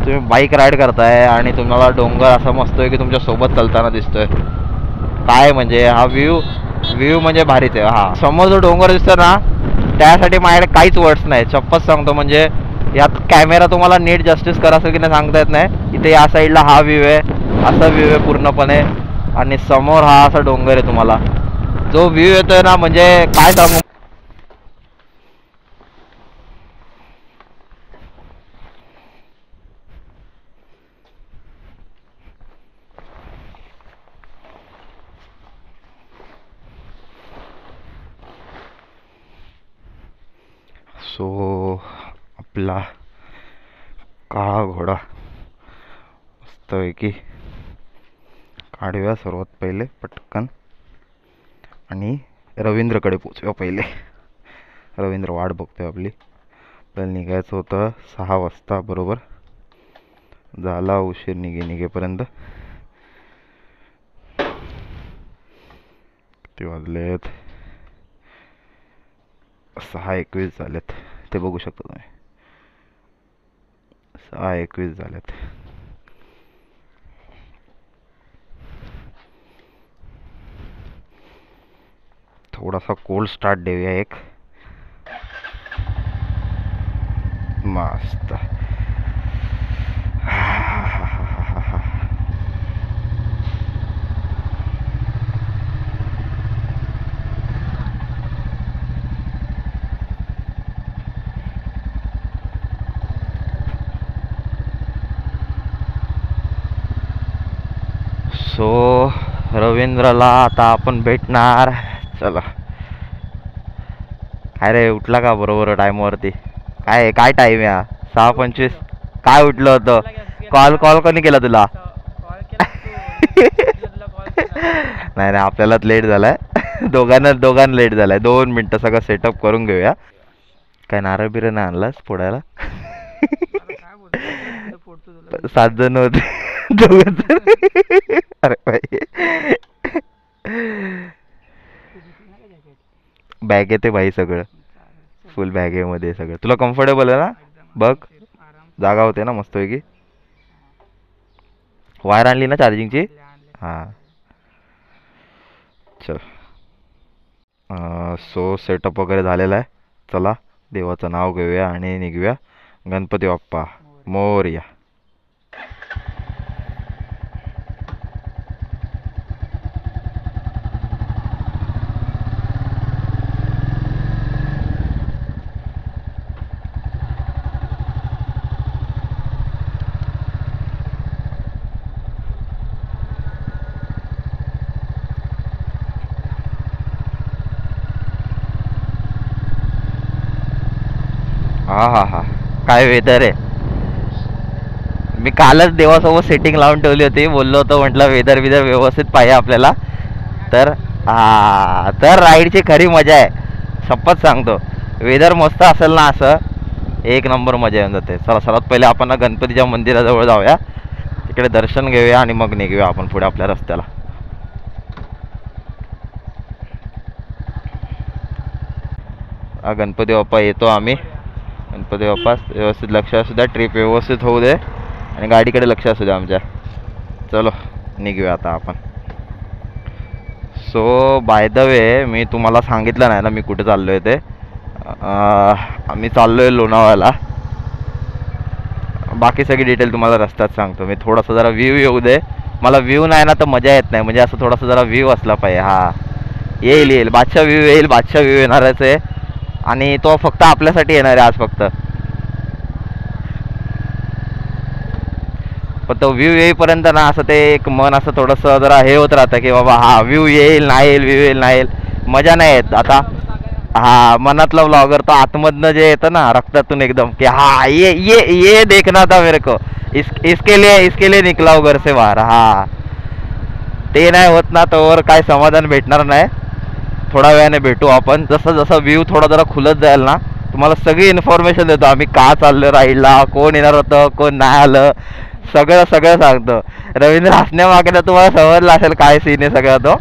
तुम्ही bike ride करताय आणि तुम्हाला डोंगर असा मस्त आहे की तुमच्या सोबत चालताना दिसतोय. काय म्हणजे हा व्ह्यू म्हणजे भारीच आहे. हा समोर जो डोंगर दिसतो ना त्यासाठी माझ्याकडे काहीच वर्ड्स नाही, शपथ सांगतो. म्हणजे यात कॅमेरा तुम्हाला नीट जस्टिस करा असं की नाही सांगता येत नाही. इथे या साईडला हा व्ह्यू आहे, असा व्ह्यू आहे पूर्णपणे, आणि समोर हा असा डोंगर आहे. तुम्हाला जो व्ह्यू येतोय ना म्हणजे काय सांगू. सो आपला काळा घोडा मस्तपैकी काढूया सर्वात पहिले पटकन आणि रवींद्रकडे पोचूया पहिले. रवींद्र वाट बघतोय आपली. आपल्याला निघायचं होतं 6 वाजता बरोबर. झाला उशीर निघेपर्यंत. किती वाजलेत? 6:21 झालेत. ते बघू शकता तुम्ही. 6:21 झालेत. थोडासा कोल्ड स्टार्ट देऊया एक. मस्त. सो रवींद्रला आता आपण भेटणार. चला. काय रे, उठला का बरोबर टाईमवरती? काय टाईम या 6:25? काय उठलं होतं? कॉल कोणी केला तुला? नाही आपल्यालाच लेट झालाय. दोघांना लेट झालाय. 2 मिनिटं सगळं सेटअप करून घेऊया. काय नारळ बिरळ नाही आणलास फोडायला? 7 जण होते. 2 जण. अरे भाई बॅग येते भाई, सगळं फुल बॅग आहे मध्ये सगळं. तुला कम्फर्टेबल आहे ना? बघ जागा होते ना मस्तपैकी. वायर आणली ना चार्जिंगची? हां चल. सो सेटअप वगैरे झालेला आहे. चला देवाचं नाव घेऊया आणि निघूया. गणपती बाप्पा मोरया. हा काय वेदर आहे. मी कालच देवासोबत सेटिंग लावून ठेवली होती. बोललो होतो म्हटलं वेदर व्यवस्थित पाहिजे आपल्याला. तर तर राईडची खरी मजा आहे. शपथ सांगतो. वेदर मस्त असेल ना असं एक नंबर मजा येऊन जाते. चला सर्वात पहिले आपण गणपतीच्या मंदिराजवळ जाऊया, तिकडे दर्शन घेऊया आणि मग निघूया आपण पुढे आपल्या रस्त्याला. गणपती बाप्पा येतो आम्ही. गणपती बाप्पा व्यवस्थित लक्ष असू द्या. ट्रिप व्यवस्थित होऊ दे आणि गाडीकडे लक्ष असू द्या आमच्या. चलो निघूया आता आपण. सो बाय द वे मी तुम्हाला सांगितलं नाही ना मी कुठे चाललो आहे ते. आम्ही चाललो आहे लोणावळ्याला. बाकी सगळी डिटेल तुम्हाला रस्त्यात सांगतो मी. थोडासा जरा व्ह्यू येऊ दे. मला व्ह्यू नाही ना तर मजा येत नाही. म्हणजे असं थोडासा जरा व्ह्यू असला पाहिजे. हा येईल बादशाह व्ह्यू येईल. बादशाह व्ह्यू येणारच आहे आणि तो फक्त आपल्यासाठी येणार आहे आज फक्त. पण तो व्ह्यू येईपर्यंत ना असं ते एक मन असं थोडंसं जरा हे होत राहतं की बाबा हा व्ह्यू येईल नाही येईल, व्ह्यू येईल नाही येईल, मजा नाही येत. आता हा मनातला व्लॉगर तो आतमधनं जे येतं ना रक्तातून एकदम की हा ये देखना था मेरे को, इसके लिए निकला हूं घर से बाहेर. हा ते नाही होत ना तोवर काय समाधान भेटणार नाही. थोड्या वेळाने भेटू आपण. जसं जसं व्ह्यू थोडा जरा खुलत जाईल ना तुम्हाला सगळी इन्फॉर्मेशन देतो. आम्ही का चाललो राईडला, कोण येणार होतं, कोण नाही आलं, सगळं सांगतो. रवींद्र हसण्यामागे ना तुम्हाला समजलं असेल काय सीन आहे सगळा तो.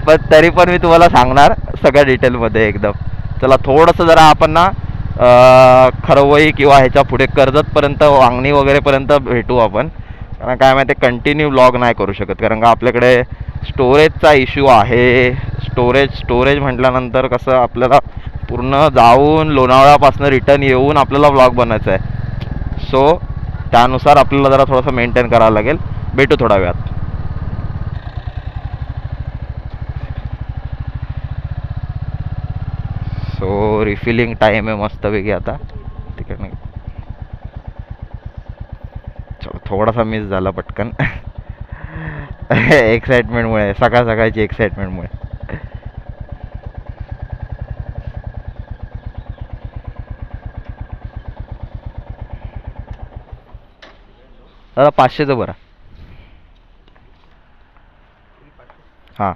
पण तरी पण मी तुम्हाला सांगणार सगळ्या डिटेलमध्ये एकदम. चला थोडंसं जरा आपण ना खरवई किंवा ह्याच्या पुढे कर्जतपर्यंत वांगणी वगैरेपर्यंत भेटू आपण. कारण काय माहिती कंटिन्यू व्लॉग नाही करू शकत, कारण का आपल्याकडे स्टोरेजचा इश्यू आहे. स्टोरेज म्हटल्यानंतर कसं आपल्याला पूर्ण जाऊन लोणावळ्यापासून रिटर्न येऊन आपल्याला व्लॉग बनायचा आहे. सो त्यानुसार आपल्याला जरा थोडंसं मेंटेन करावं लागेल. भेटू थोड्या वेळात. सो रिफिलिंग टाईम आहे मस्तपैकी आता तिकडनं. चलो थोडासा मिस झाला पटकन एक्साइटमेंटमुळे, सकाळ सकाळची एक्साइटमेंटमुळे. दादा 500चं बरं. हां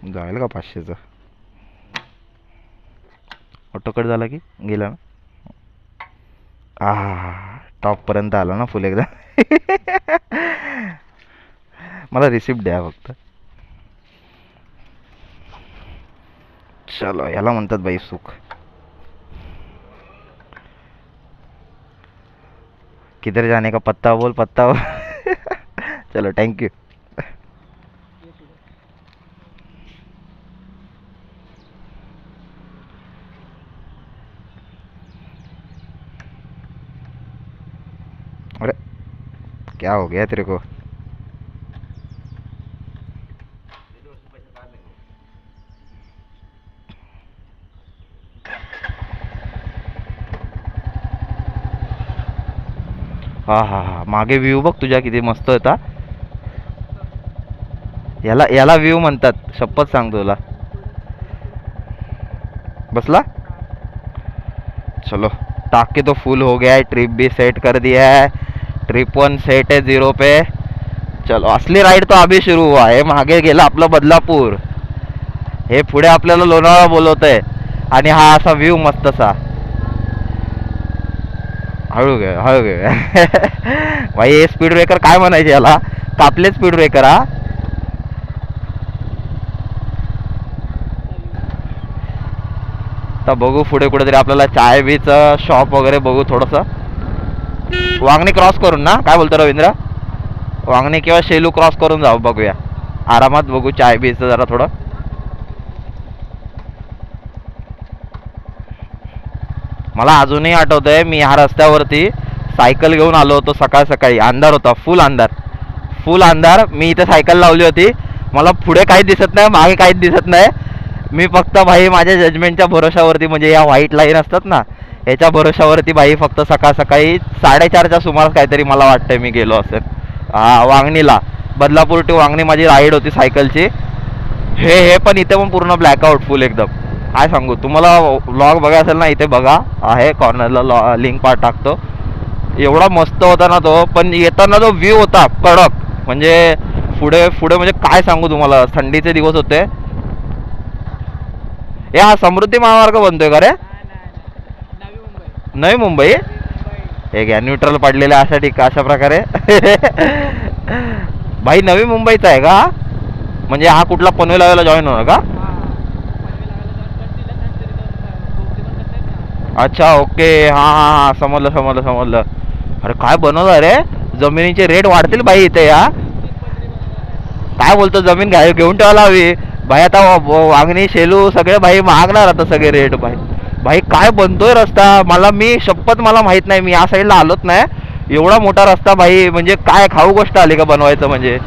जाईल का 500चं. ऑटो कट झाला की गेला ना. टॉपपर्यंत आला ना फुल एकदा. मला रिसिप्ट द्या फक्त. चलो याला म्हणतात बाई सुख. किधर जाने का पत्ता बोल, पत्ता बोल. चलो थँक्यू. अरे क्या हो गया तेरे को. हा हा हा मागे व्ह्यू बघ तुझ्या किती मस्त होता. याला याला व्ह्यू म्हणतात, शपथ सांगतो तुला. बसला. चलो टाके तो फुल हो गया है. ट्रिप भी सेट कर दिया है. ट्रिप 1 सेट है 0 पे. चलो असली राईड तो अभी सुरू हुआ है. मागे गेला आपलं बदलापूर, हे पुढे आपल्याला लोणावळा बोलवत आहे. आणि हा असा व्ह्यू मस्तसा. हळू गे हळू गे. भाई हे स्पीड ब्रेकर काय म्हणायचे याला, कापले स्पीड ब्रेकर. हा आता बघू पुढे कुठेतरी आपल्याला चाय बीचं शॉप वगैरे बघू थोडंसं. वांगणी क्रॉस करून ना, काय बोलतो रवींद्र. वांगणी किंवा शेलू क्रॉस करून जाऊ, बघूया आरामात बघू चाय बीचं जरा थोडं. मला अजूनही आठवतंय मी ह्या रस्त्यावरती सायकल घेऊन आलो होतो सकाळ सकाळी. अंधार होता, फुल अंधार, फुल अंधार. मी इथे सायकल लावली होती. मला पुढे काहीच दिसत नाही, मागे काहीच दिसत नाही. मी फक्त भाई माझ्या जजमेंटच्या भरोशावरती, म्हणजे या व्हाईट लाईन असतात ना याच्या भरोशावरती भाई, फक्त सकाळ सकाळी 4:30च्या सुमारास काहीतरी मला वाटतंय मी गेलो असेल वांगणीला. बदलापूर टू वांगणी माझी राईड होती सायकलची. हे पण इथे पण पूर्ण ब्लॅकआउट फुल एकदम. काय सांगू तुम्हाला. व्लॉग बघा असेल ना इथे बघा, आहे कॉर्नरला लिंक पार्ट टाकतो. एवढा मस्त होता ना तो. पण येताना जो व्ह्यू होता कडक, म्हणजे पुढे पुढे म्हणजे काय सांगू तुम्हाला. थंडीचे दिवस होते. हा समृद्धी महामार्ग बनतोय का रे. नवी मुंबई. हे घ्या न्यूट्रल पडलेले अशा अशा प्रकारे. भाई नवी मुंबईचा आहे का. म्हणजे हा कुठला पनवेल जॉईन होणार का. अच्छा ओके. हां हां हां समजलं समजलं समजलं. अरे काय बनवलं रे. जमिनीचे रेट वाढतील भाई इथे. या काय बोलतो, जमीन घेऊन ठेवायला हवी भाई. आता वांगणी शेलू सगळे भाई महागणार आता सगळे रेट भाई. भाई काय बनतोय रस्ता. मी शपथ मला माहित नाही, मी या साईडला आलोच नाही. एवढा मोठा रस्ता भाई, म्हणजे काय खाऊ गोष्ट आली का बनवायचं म्हणजे.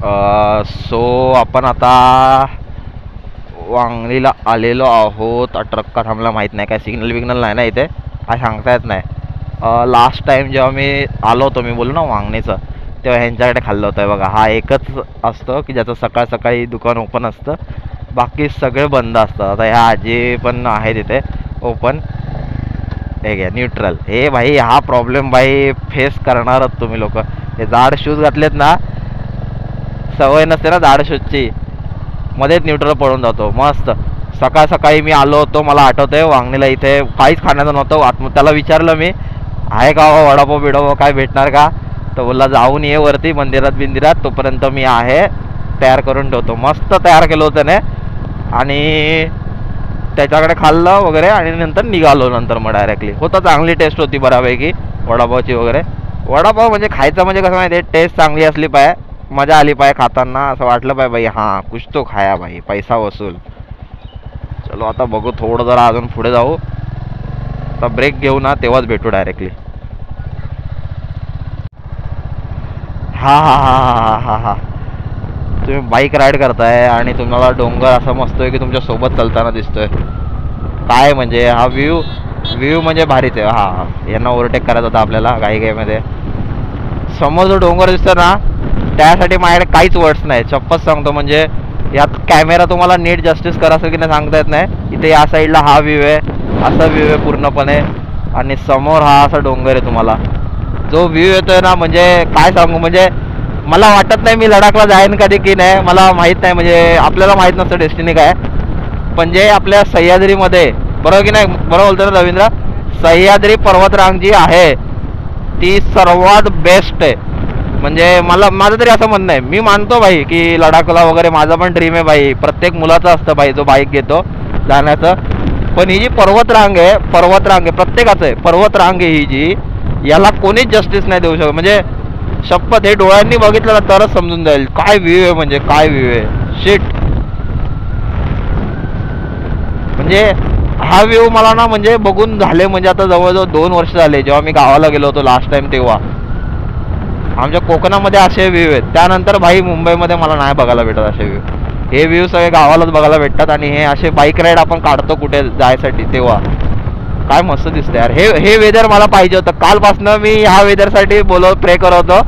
सो आपण आता वांगणीला आलेलो आहोत. ट्रक का थांबला माहीत नाही, काय सिग्नल बिग्नल नाही ना इथे, काय सांगता येत नाही. लास्ट टाइम जेव्हा मी आलो होतो, मी बोललो ना वांगणीचं, तेव्हा ह्यांच्याकडे खाल्लं होतं. बघा हा एकच असतं की ज्याचं सकाळ सकाळी दुकान ओपन असतं, बाकी सगळे बंद असतात. आता ह्या आजी पण आहे तिथे ओपन. हे घ्या न्यूट्रल. हे भाई हा प्रॉब्लेम भाई फेस करणारच तुम्ही लोक. हे जाड शूज घातलेत ना, सवय नसते ना जाड शूजची, मध्येच न्यूट्रल पडून जातो. मस्त सकाळ सकाळी मी आलो होतो, मला आठवतंय वांगणीला इथे काहीच खाण्याचं नव्हतं. त्याला विचारलं मी, आहे का वडापाव बिडापाव काय भेटणार का, तर बोलला जाऊन ये वरती मंदिरात बिंदिरात, तोपर्यंत मी आहे तयार करून ठेवतो. मस्त तयार केलं होतं त्याने आणि त्याच्याकडे खाल्लं वगैरे आणि नंतर निघालो. नंतर मग डायरेक्टली होतं, चांगली टेस्ट होती बऱ्यापैकी वडापावची वगैरे. वडापाव म्हणजे खायचं म्हणजे कसं माहिती आहे, टेस्ट चांगली असली पाहिजे, मजा आली पाहिजे खाताना, असं वाटलं पाहिजे भाई हां कुछ तो खाया भाई, पैसा वसूल. चलो आता बघू, थोडं जरा अजून पुढे जाऊ. आता ब्रेक घेऊ ना, तेव्हाच भेटू डायरेक्टली. हा हा हा हा हा हा तुम्ही बाईक राईड करताय आणि तुम्हाला डोंगर असा मस्त आहे की तुमच्या सोबत चालताना दिसतोय. काय म्हणजे हा व्ह्यू म्हणजे भारीच आहे. हा यांना ओव्हरटेक करायचं होता आपल्याला घाईमध्ये. समोर जो डोंगर दिसतो ना, त्यासाठी माझ्याकडे काहीच वर्ड्स नाही, चप्पच सांगतो. म्हणजे यात कॅमेरा तुम्हाला नीट जस्टिस करा असेल की नाही सांगता येत नाही. इथे या साईडला हा व्ह्यू आहे, असा व्ह्यू आहे पूर्णपणे, आणि समोर हा असा डोंगर आहे. तुम्हाला जो व्ह्यू येतोय ना, म्हणजे काय सांगू, म्हणजे मला वाटत नाही मी लडाखला जाईन कधी की नाही, मला माहीत नाही. म्हणजे आपल्याला माहीत नसतं डेस्टिनी काय, पण जे आपल्या सह्याद्रीमध्ये, बरोबर की नाही, बरोबर बोलतो ना रवींद्र, सह्याद्री पर्वतरांग जी आहे ती सर्वात बेस्ट आहे. म्हणजे माझं तरी असं म्हणणं आहे. मी मानतो भाई की लडाखला वगैरे माझं पण ड्रीम आहे भाई, प्रत्येक मुलाचं असतं भाई जो बाईक घेतो जाण्याचं. पण ही जी पर्वतरांग आहे प्रत्येकाचं आहे, पर्वतरांग आहे ही जी, याला कोणीच जस्टिस नाही देऊ शकत. म्हणजे शपथ, हे डोळ्यांनी बघितलं ना तरच समजून जाईल काय व्ह्यू आहे, म्हणजे काय व्ह्यू आहे. शिट, म्हणजे हा व्ह्यू मला ना म्हणजे बघून झाले, म्हणजे आता जवळजवळ 2 वर्ष झाले. जेव्हा मी गावाला गेलो होतो लास्ट टाइम, तेव्हा आमच्या कोकणामध्ये असे व्ह्यू आहेत. त्यानंतर भाई मुंबईमध्ये मला नाही बघायला भेटत असे व्ह्यू. हे व्ह्यू सगळे गावालाच बघायला भेटतात. आणि हे असे बाईक राईड आपण काढतो कुठे जायसाठी, तेव्हा काय मस्त दिसतं यार. हे वेदर मला पाहिजे होतं. कालपासनं मी ह्या वेदरसाठी प्रे करत होतो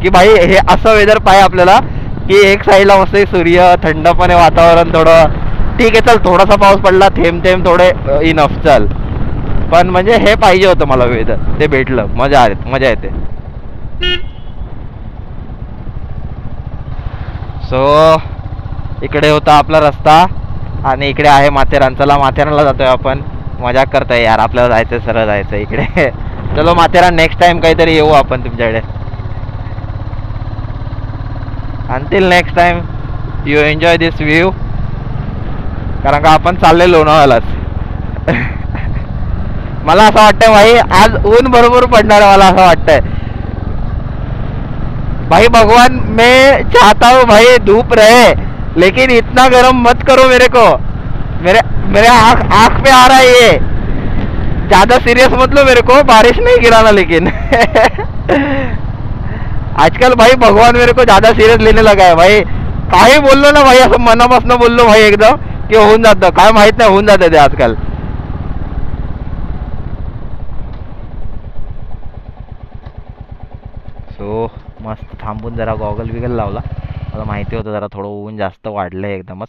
की भाई हे असं वेदर पाहिजे आपल्याला, की एक साईडला मस्त सूर्य, थंडपणे वातावरण, थोडं ठीक आहे चल, थोडासा पाऊस पडला, थेंब थेंब थोडे इनफ चल, पण म्हणजे हे पाहिजे होतं मला वेदर. ते भेटलं, मजा येते. सो इकडे होता आपला रस्ता आणि इकडे आहे माथेरान. चला माथेरानला जातोय आपण. मजाक करतोय यार, आपल्याला जायचं, सरळ जायचं इकडे. चलो माथेरान, नेक्स्ट टाइम काहीतरी येऊ आपण तुमच्याकडे. Until next time you enjoy this view, कारण का आपण चालले लोणावळ्यालाच. मला असं वाटतंय भाई आज ऊन भरपूर पडणार आहे, मला असं वाटतंय भाई. भगवान मैं चाहता हूँ भाई धूप रहे, लेकिन इतना गर्म मत करो मेरे को. मेरे आँख पे आ रहा है ये, ज्यादा सीरियस मत लो मेरे को, बारिश नहीं गिराना लेकिन. आजकल भाई भगवान मेरे को ज्यादा सीरियस लेने लगा है भाई. काही बोललो ना भाई, असं मनापासून बोललो भाई एकदम की होऊन जातं, काय माहित नाही होऊन जातं ते आजकाल. सो मस्त थांबून जरा गॉगल बिगल लावला. मला माहिती होतं जरा थोडं ऊन जास्त वाढलंय एकदमच,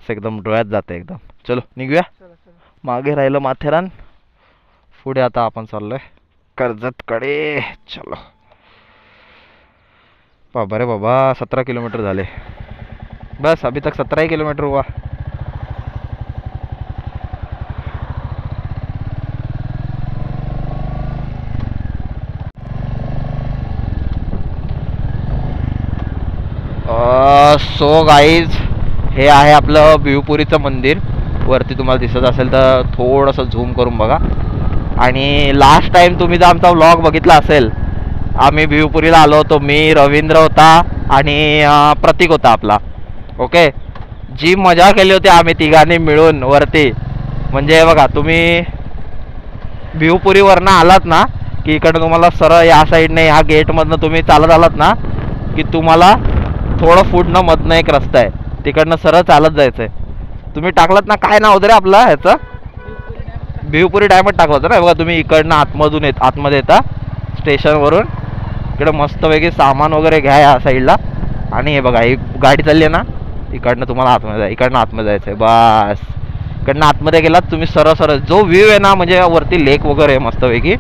असं एकदम डोळ्यात जातं एकदम. चलो निघूया. मागे राहिलं माथेरान, पुढे आता आपण चाललोय कर्जतकडे. चलो बाबा रे बाबा, 17 किलोमीटर झाले बस. अभी तक 17 ही किलोमीटर हुआ. सो गाईज, हे आहे आपलं भिवपुरीचं मंदिर. वरती तुम्हाला दिसत असेल तर थोडंसं झूम करून बघा. आणि लास्ट टाइम तुम्ही जर आमचा व्लॉग बघितला असेल, आम्ही भिवपुरीला आलो होतो. मी, रवींद्र होता आणि प्रतीक होता आपला. ओके, जी मजा केली होती आम्ही तिघांनी मिळून वरती. म्हणजे बघा, तुम्ही भिवपुरीवरनं आलात ना की इकडं तुम्हाला सरळ या साईडने ह्या गेटमधनं तुम्ही चालत आलात ना, की तुम्हाला थोडं पुढनं मधनं एक रस्ता आहे, तिकडनं सरळ चालत जायचं आहे. तुम्ही टाकलात ना, काय नाव होतं रे आपलं ह्याचं, भिवपुरी डायमंड टाकलं होतं ना. बघा तुम्ही इकडनं आतमध्ये येता स्टेशनवरून, इकडं मस्तपैकी सामान वगैरे घ्या या साईडला, आणि हे बघा ही गाडी चालली आहे ना, इकडनं तुम्हाला आतमध्ये इकडनं आतमध्ये जायचं आहे. बस इकडनं आतमध्ये गेलात तुम्ही सरळ सरळ, जो व्ह्यू आहे ना म्हणजे वरती लेक वगैरे आहे मस्तपैकी,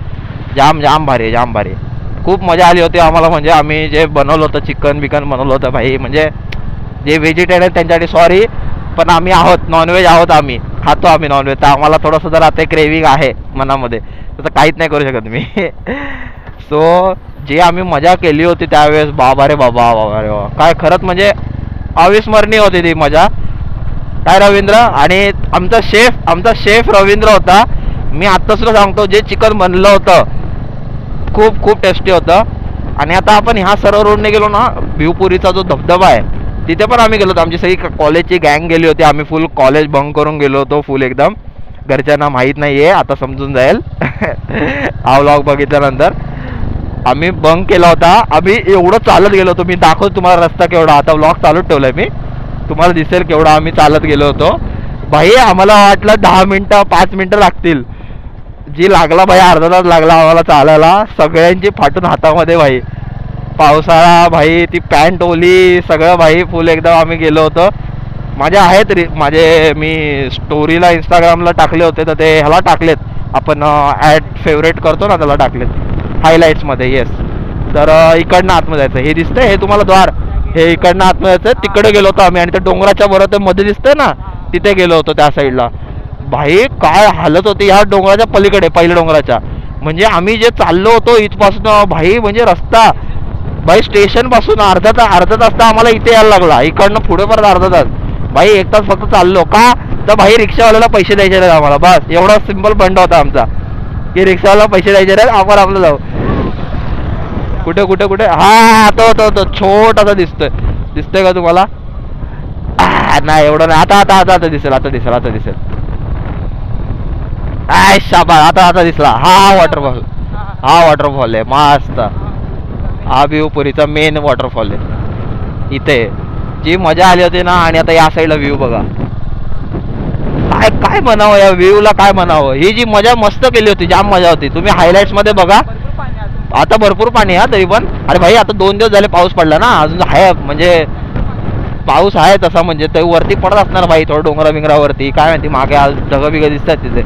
जाम जाम भारी आहे, जाम भारी आहे. खूप मजा आली होती आम्हाला. म्हणजे आम्ही जे बनवलं होतं चिकन बिकन बनवलं होतं भाई, म्हणजे जे व्हेजिटेरियन त्यांच्यासाठी सॉरी, पण आम्ही आहोत नॉनव्हेज आहोत, आम्ही खातो आम्ही नॉनव्हेज, तर आम्हाला थोडंसं जर आता क्रेविंग आहे मनामध्ये, तर काहीच नाही करू शकत मी. सो जे आम्ही मजा केली होती त्यावेळेस, बाबा रे बाबा, बाबा रे बाबा, काय खरंच म्हणजे अविस्मरणीय होती ती मजा. काय रवींद्र, आणि आमचा शेफ रवींद्र होता. मी आत्ता सुद्धा सांगतो, जे चिकन बनलं होतं खूप खूप टेस्टी होतं. आणि आता आपण ह्या सरळ रोडने गेलो ना, भिवपुरीचा जो धबधबा आहे तिथे पण आम्ही गेलो होतो. आमची सगळी कॉलेजची गँग गेली होती, आम्ही फुल कॉलेज बंक करून गेलो होतो, फुल एकदम. घरच्यांना माहीत नाही आहे, आता समजून जाईल हा व्लॉग बघितल्यानंतर. आम्ही बंक केला होता, आम्ही एवढं चालत गेलो होतो. मी दाखवतो तुम्हाला रस्ता केवढा, आता व्लॉग चालूच ठेवलाय मी, तुम्हाला दिसेल केवढा आम्ही चालत गेलो होतो. भाई आम्हाला वाटलं 10 मिनटं 5 मिनटं लागतील, जी लागला भाई अर्धा तास लागला आम्हाला चालायला, सगळ्यांची फाटून हातामध्ये भाई. पावसाळा भाई, ती पॅन्ट ओली, सगळं भाई फुल एकदम आम्ही गेलो होतो. माझे आहेत मी स्टोरीला इंस्टाग्रामला टाकले होते, तर ते ह्याला टाकलेत आपण, ॲड फेवरेट करतो ना त्याला टाकलेत हायलाईट्समध्ये. येस, तर इकडनं आतमध्ये जायचं, हे दिसतंय हे तुम्हाला द्वार, हे इकडनं आतमध्ये जायचं, तिकडे गेलो होतो आम्ही. आणि त्या डोंगराच्या बरोबर मध्ये दिसतंय ना, तिथे गेलो होतो त्या साईडला. भाई काय हालत होती ह्या डोंगराच्या पलीकडे, पहिल्या डोंगराच्या. म्हणजे आम्ही जे चाललो होतो इथपासून भाई, म्हणजे रस्ता भाई स्टेशन पासून अर्धा तास तर आम्हाला इथे यायला लागला, इकडनं पुढे परत अर्धा तास. भाई 1 तास फक्त चाललो का, तर भाई रिक्षावाल्याला पैसे द्यायचे नाहीत आम्हाला, बस एवढा सिंपल बंड होता आमचा, की रिक्षावाला पैसे द्यायचे नाहीत, आपण आपलं जाऊ. कुठे कुठे कुठे, हा तो छोटासा दिसतोय का तुम्हाला, नाही एवढं नाही, आता दिसेल, आता दिसेल. आय शाबा, आता दिसला, हा वॉटरफॉल आहे मस्त. हा भिवपुरीचा मेन वॉटरफॉल आहे इथे, जी मजा आली होती ना. आणि आता या साईडला व्ह्यू बघा, काय म्हणावं या व्ह्यूला, काय म्हणावं. ही जी मजा मस्त केली होती, जाम मजा होती. तुम्ही हायलाइट्स मध्ये बघा, आता भरपूर पाणी आहे तरी पण. अरे भाई आता 2 दिवस झाले पाऊस पडला ना, अजून आहे म्हणजे पाऊस आहे तसा, म्हणजे ते वरती पडत असणार भाई, थोडं डोंगरावरती, काय माहिती मागे ढगं बिगं दिसतात तिथे.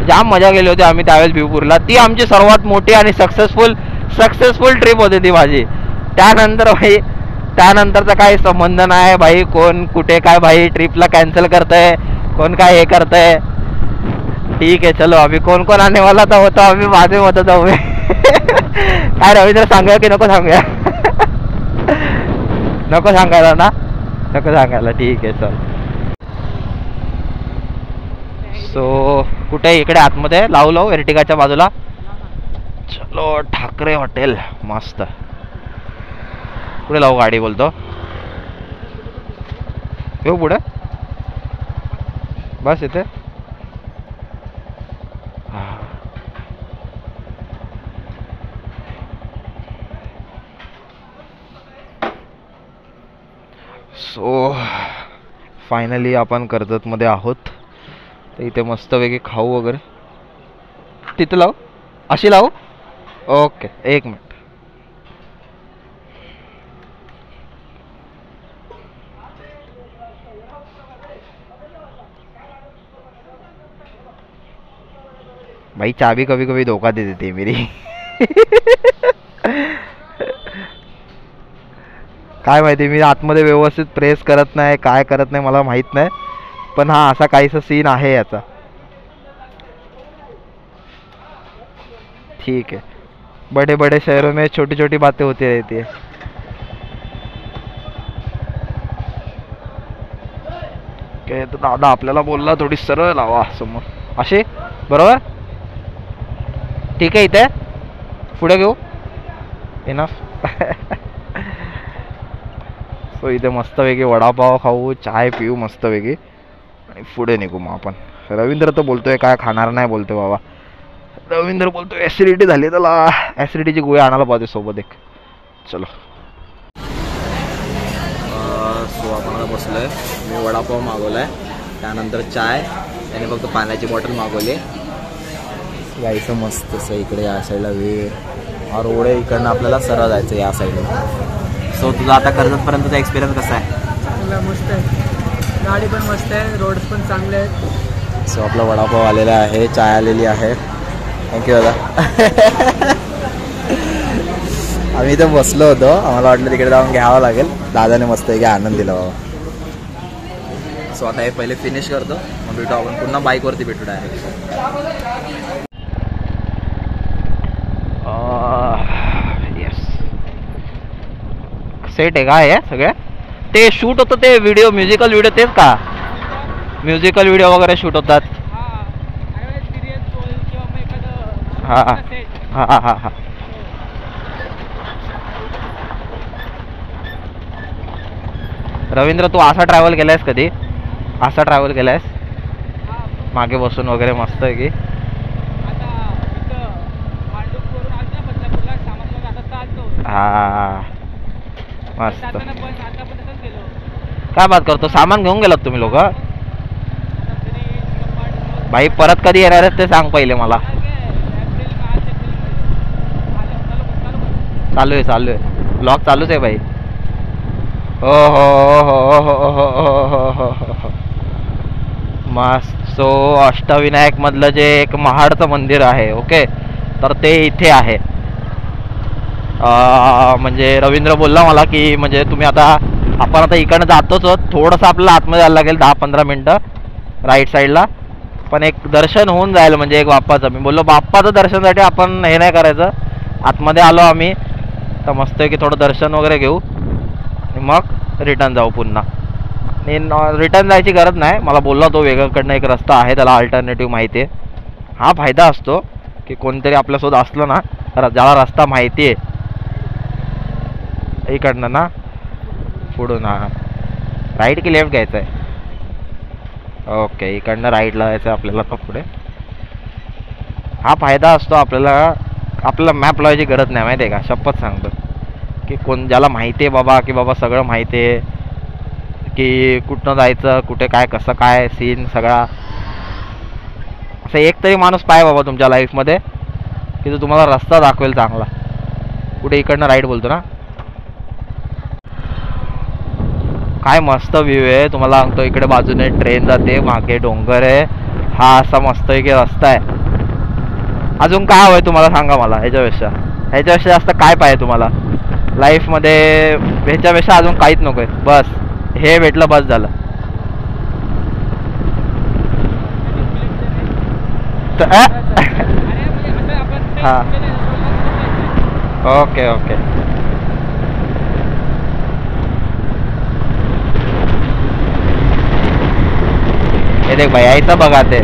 जाम मजा केली होती आम्ही त्यावेळेस भिवपूरला. ती आमची सर्वात मोठी आणि सक्सेसफुल ट्रिप होती ती माझी. त्यानंतर भाई त्यानंतरचा काही संबंध नाही भाई, कोण कुठे काय भाई ट्रिपला कॅन्सल करतंय, कोण काय हे करतंय. ठीक आहे चलो, अभी कोण कोण आने वाला तर होता, आम्ही माझे होत जाऊ. काय रवींद्र सांगूया की नको सांगूया? नको सांगायला ना, नको सांगायला, ठीक आहे चल. सो कुठे इकडे आतमध्ये लावू एर्टिगाच्या बाजूला. चलो ठाकरे हॉटेल मस्त. पुढे लावू गाडी, बोलतो येऊ पुढे, बस इथे. सो फायनली आपण कर्जतमध्ये आहोत. तर इथे मस्तपैकी खाऊ वगैरे, तिथे लावू, अशी लावू, ओके 1 मिनिट. भाई चाबी कभी कभी धोखा दे देती है मेरी. काय माहिती, मी आतमध्ये व्यवस्थित प्रेस करत नाही, काय करत नाही मला माहित नाही, पण हा असा काहीसा सीन आहे याचा. ठीक है, बड़े बड़े शहरों में छोटी छोटी बातें होती रहती है. काय तर दादा आपल्याला बोलला थोडी सरळ लावा समोर, असे बरोबर. ठीक आहे, इथे पुढे घेऊ, इनफ. सो इथे मस्तपैकी वडापाव खाऊ, चाय पिऊ मस्तपैकी, आणि पुढे निघू मग आपण. रवींद्र तर बोलतोय काय खाणार नाही बोलतोय बाबा. रवींद्र बोलतोय ॲसिडिटी झाली, त्याला ॲसिडिटीची गोळी आणायला पाहिजे सोबत एक. चलो. सो आपण आता बसलोय. मी वडापाव मागवलाय, त्यानंतर चाय, त्याने फक्त पाण्याची बॉटल मागवली. यायचं मस्त असं इकडे या साईडला वेळ रोड आहे, इकडनं आपल्याला सरळ जायचं या साईडला. सो तुझा आता कर्जतपर्यंतचा एक्सपिरियन्स कसा आहे? चांगला, मस्त आहे. गाडी पण मस्त आहे, रोड्स पण चांगले आहेत. सो आपला वडापाव आलेला आहे, चाय आलेली आहे. थँक्यू दादा. आम्ही इथे बसलो होतो, आम्हाला वाटलं तिकडे जाऊन घ्यावं लागेल. दादाने मस्त आहे की आनंद दिला बाबा. सो आता हे पहिले फिनिश करतो, मग भेटू आपण पुन्हा बाईकवरती भेटू डायरेक्ट. येस, सेट आहे का हे सगळे? ते शूट होतं ते व्हिडिओ, म्युझिकल व्हिडिओ तेच का? म्युझिकल व्हिडिओ वगैरे शूट होतात. हां हां हां हां हां. रवींद्र, तू असा ट्रॅव्हल केलायस कधी? असा ट्रॅव्हल केलायस मागे बसून वगैरे मस्त आहे की? हा मस्त. काय बात करतो, सामान घेऊन गेलात तुम्ही लोक? भाई परत कधी येणार आहेत ते सांग पहिले मला. चालू आहे ब्लॉग चालूच आहे भाई. हो हो हो हो हो हो हो. मस्त. सो अष्टविनायक मधलं जे एक महाडचं मंदिर आहे, ओके, तर ते इथे आहे. म्हणजे रवींद्र बोलला मला की म्हणजे तुम्ही आता आपण आता इकडनं जातोच, थोडंसं आपल्याला आतमध्ये जायला लागेल 10-15 मिनटं राईट साईडला, पण एक दर्शन होऊन जाईल म्हणजे एक बाप्पाचं. मी बोललो बाप्पाचं दर्शनासाठी आपण हे नाही करायचं. आतमध्ये आलो आम्ही तर मस्त आहे की थोडं दर्शन वगैरे घेऊ, मग रिटर्न जाऊ पुन्हा. रिटर्न जायची गरज नाही, मला बोलला तो वेगळ्याकडनं एक रस्ता आहे, त्याला अल्टरनेटिव्ह माहिती आहे. हा फायदा असतो की कोणतरी आपल्यासोबत असलं ना, ज्याला रस्ता माहिती आहे इकडनं ना पुढून. हा राईट की लेफ्ट घ्यायचं आहे? ओके, इकडनं राईटला जायचं आपल्याला तर पुढे. हा फायदा असतो आपल्याला, आपल्याला मॅप लावायची गरज नाही माहिती आहे का, शपथ सांगतो की कोण ज्याला माहिती आहे बाबा की बाबा सगळं माहिती आहे की कुठनं जायचं, कुठे काय, कसं काय सीन सगळा. असं एक तरी माणूस पाहिजे बाबा तुमच्या लाईफमध्ये की जो तुम्हाला रस्ता दाखवेल चांगला. कुठे इकडनं राईट बोलतो ना. काय मस्त व्ह्यू आहे, तुम्हाला सांगतो. इकडे बाजूने ट्रेन जाते, मागे डोंगर आहे, हा असा मस्त एक रस्ता आहे. अजून काय हवंय तुम्हाला सांगा मला? ह्याच्यापेक्षा जास्त काय पाहिजे तुम्हाला लाईफमध्ये? ह्याच्यापेक्षा अजून काहीच नकोय, बस हे भेटलं बस झालं. हां ओके ओके. ये देख भाई, ऐसा भगाते.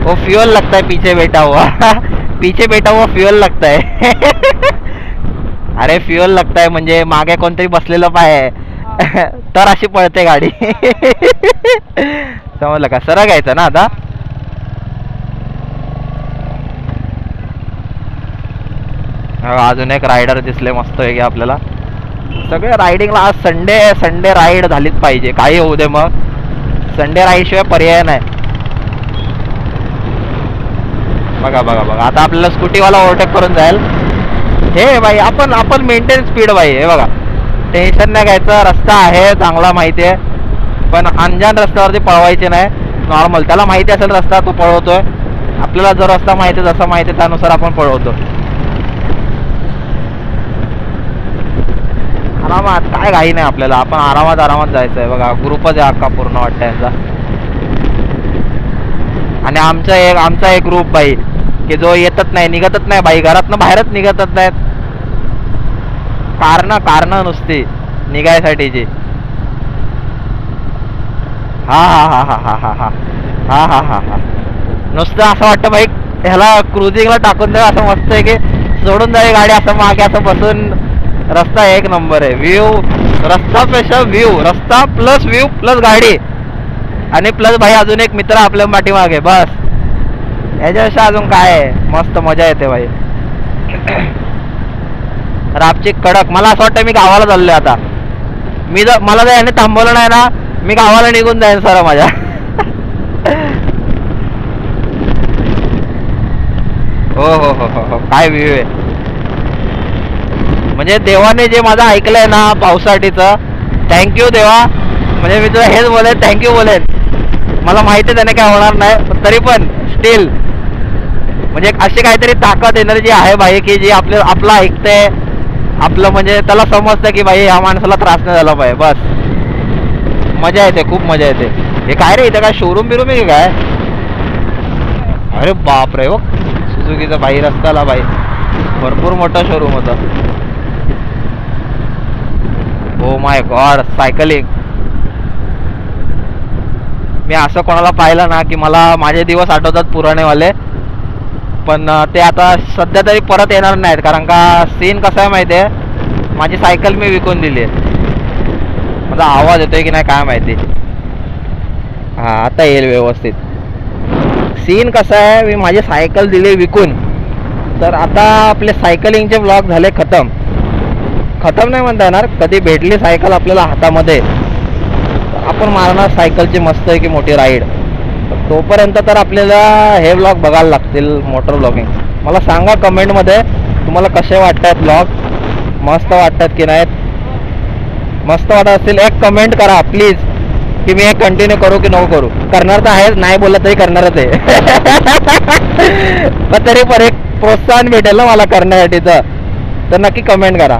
वो फ्यूल लगता है पीछे बैठा हुआ. पीछे बैठा हुआ फ्यूल लगता है. अरे फ्यूल लगता है म्हणजे मागे कोणतरी बसलेलं पाय तर अशी पळते गाडी. समजलं का? सरळ घ्यायचं ना आता. अजून एक रायडर दिसले मस्त वेगळे आपल्याला. सगळे रायडिंगला आज संडे राईड झालीच पाहिजे, काही होऊ दे. मग संडे राईड शिवाय पर्याय नाही. बघा बघा बघा, आता आपल्याला स्कूटीवाला ओव्हरटेक करून जाईल. हे भाई आपण मेंटेन स्पीड भाई. हे बघा, टेन्शन नाही घ्यायचं, रस्ता आहे चांगला माहिती आहे, पण अनजान रस्त्यावरती पळवायचे नाही. नॉर्मल त्याला माहिती असेल रस्ता, तो पळवतोय. आपल्याला जो रस्ता माहिती आहे, जसा माहिती आहे त्यानुसार आपण पळवतो आरामात. काय घाई नाही आपल्याला, आपण आरामात जायचं आहे. बघा ग्रुपच आहे अख्खा पूर्ण वाटतं यांचा. आणि आमचा एक ग्रुप भाई की जो येतच नाही, निघतच नाही भाई, घरातनं बाहेरच निघतच नाहीत. कारण नुसती निघायसाठीची. हा हा हा हा हा हा हा हा हा हा हा. नुसतं असं वाटतं भाई ह्याला क्रुझिंगला टाकून द्या, असं मस्त आहे की सोडून जाईल गाडी असं मागे असं बसून. रस्ता एक नंबर आहे. व्ह्यू, रस्तापेक्षा व्ह्यू, रस्ता प्लस व्ह्यू प्लस गाडी आणि प्लस भाई अजून एक मित्र आपल्या पाठीमागे, बस याच्यापेक्षा अजून काय आहे. मस्त मजा येते भाई. रापची कडक. मला असं वाटतं मी गावाला चाललोय आता. मला जर याने थांबवलं नाही ना, मी गावाला निघून जाईन सर माझ्या. हो हो हो हो हो, काय व्ह्यू आहे. म्हणजे देवाने जे माझं ऐकलंय ना पावसासाठीचं, थँक्यू देवा. म्हणजे मी तुला हेच बोलेन, थँक्यू बोलेन. मला माहिती आहे त्याने काय होणार नाही, पण तरी पण स्टील म्हणजे अशी काहीतरी ताकद एनर्जी आहे भाई की जी आपलं ऐकते. आपलं म्हणजे त्याला समजतं की भाई ह्या माणसाला त्रास नाही झाला पाहिजे. बस मजा येते, खूप मजा येते. हे काय रे, इथं काय शोरूम बिरूम आहे काय? अरे बाप रे, बघ सुझुकीचा भाई रस्त्याला भाई भरपूर मोठा शोरूम होता. Oh my God, cycling. मी असं कोणाला पाहिलं ना की मला माझे दिवस आठवतात पुराणेवाले. पण ते आता सध्या तरी परत येणार नाहीत, कारण का सीन कसा आहे माहिती आहे, माझी सायकल मी विकून दिली आहे. माझा आवाज येतोय की नाही काय माहिती. हां आता येईल व्यवस्थित. सीन कसा आहे, मी माझी सायकल दिली विकून, तर आता आपले सायकलिंगचे ब्लॉग झाले खतम. खतम नाही म्हणता येणार, कधी भेटली सायकल आपल्याला हातामध्ये आपण मारणार सायकलची मस्त आहे की मोठी राईड. तोपर्यंत तर आपल्याला हे ब्लॉग बघायला लागतील, मोटर ब्लॉगिंग. मला सांगा कमेंटमध्ये तुम्हाला कसे वाटत आहेत ब्लॉग, मस्त वाटतात की नाहीत. मस्त वाटत असतील एक कमेंट करा प्लीज की मी हे कंटिन्यू करू की नको करू. करणार तर आहेच, नाही बोललं तरी करणारच आहे. पण तरी पण एक प्रोत्साहन भेटेल ना मला करण्यासाठीचं, तर नक्की कमेंट करा.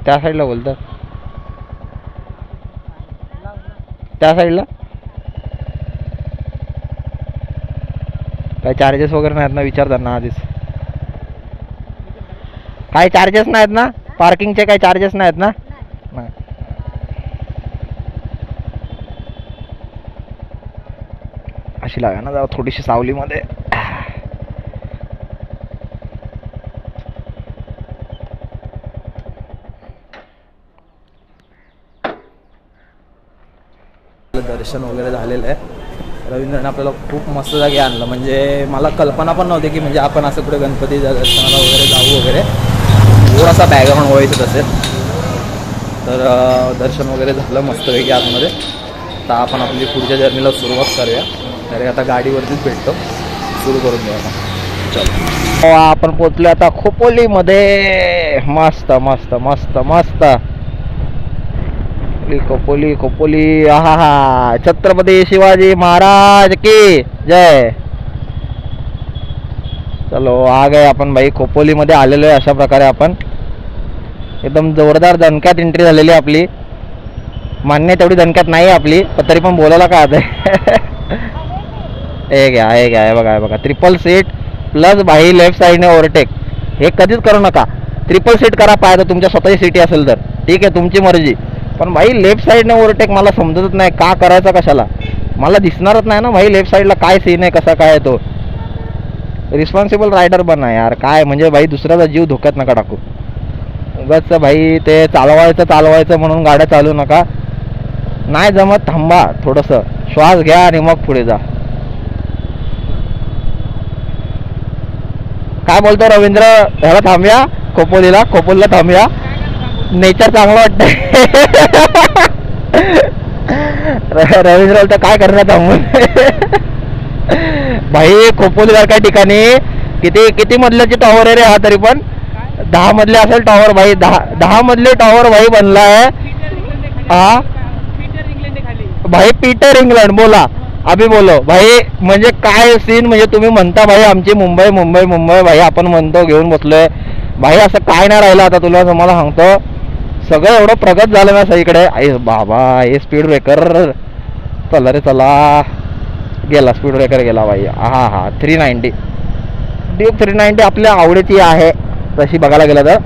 त्या साईडला बोलतात, त्या साईडला काय चार्जेस वगैरे नाहीत ना, विचारताना आधीच. काय चार्जेस नाहीत ना, पार्किंगचे काय चार्जेस नाहीत ना. नाही. अशी लागा ना जरा थोडीशी सावलीमध्ये. दर्शन वगैरे झालेलं आहे. रवींद्रने आपल्याला खूप मस्त जागी आणलं. म्हणजे मला कल्पना पण नव्हती की म्हणजे आपण असं कुठे गणपती दर्शनाला वगैरे जाऊ वगैरे. थोडासा बॅकग्राऊंड व्हायचं असेल तर दर्शन वगैरे झालं मस्तपैकी आतमध्ये. आता आपण आपली पुढच्या जर्नीला सुरुवात करूया. तर आता गाडीवरतीच भेटतो, सुरू करून देऊ आपण. चलो आपण पोचलो आता खोपोलीमध्ये. मस्त मस्त मस्त मस्त खोपोली खोपोली. हा हा, छत्रपती शिवाजी महाराज की जय. चलो आ गए आपण भाई, खोपोलीमध्ये आलेलो आहे. अशा प्रकारे आपण एकदम जोरदार दणक्यात एंट्री झालेली आपली. मान्य तेवढी दणक्यात नाही आपली, पण तरी पण बोलायला काय आता. हे घ्या हे घ्या, हे बघा हे बघा, ट्रिपल सीट प्लस भाई लेफ्ट साईडने ओव्हरटेक. हे कधीच करू नका, ट्रिपल सीट करा पाहिजे तुमच्या स्वतःची सिटी असेल तर. ठीक आहे, तुमची मर्जी. पण भाई लेफ्ट साईडने ओव्हरटेक मला समजतच नाही का करायचा कशाला, मला दिसणारच नाही ना भाई लेफ्ट साईडला काय सीन आहे कसा काय आहे तो. रिस्पॉन्सिबल रायडर बना यार, काय म्हणजे भाई दुसऱ्याचा जीव धोक्यात नका टाकू उगाच भाई. ते चालवायचं म्हणून गाड्या चालू नका, नाही जमत थांबा थोडंसं, श्वास घ्या आणि मग पुढे जा. काय बोलतो रवींद्र, ह्याला थांबूया खोपोलीला थांबूया, नेचर चांगलं वाटतंय. रवींद्र बोलतो काय करणार थांबून. भाई खोपोली सारख्या ठिकाणी किती मजल्याची टॉवर आहे रे हा, तरी पण 10 मजले असेल टॉवर भाई, 10 मजले टॉवर भाई बनला आहे हा भाई. पीटर इंग्लंड बोला अभि बोलो भाई, म्हणजे काय सीन, म्हणजे तुम्ही म्हणता भाई आमची मुंबई मुंबई मुंबई भाई, आपण म्हणतो घेऊन बसलोय भाई, असं काय नाही राहिलं आता. तुला मला सांगतो सगळं एवढं प्रगत झालं ना सगळीकडे. आई बाबा हे स्पीड ब्रेकर, चला रे चला, गेला स्पीड ब्रेकर गेला भाई. हा 390 ड्यूक 390 आपल्या आवडीची आहे तशी बघायला गेलं तर,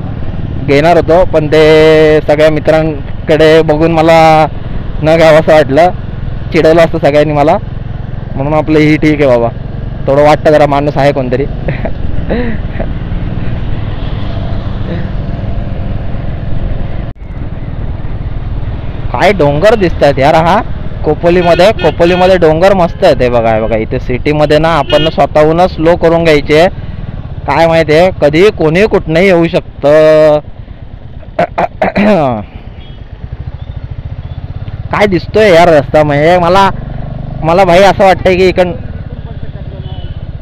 घेणार होतो पण ते सगळ्या मित्रांकडे बघून मला न घ्यावं असं वाटलं, चिडवलं असतं सगळ्यांनी मला, म्हणून आपलं ही ठीक आहे बाबा, थोडं वाटतं जरा माणूस आहे कोणतरी. काय डोंगर दिसत आहेत यार हा खोपोलीमध्ये डोंगर मस्त आहेत. हे बघा इथे सिटीमध्ये ना आपण स्वतःहूनच स्लो करून घ्यायचे, काय माहिती आहे कधी कोणी कुठनंही येऊ शकतं. काय दिसतोय यार रस्ता, म्हणजे मला भाई असं वाटतंय की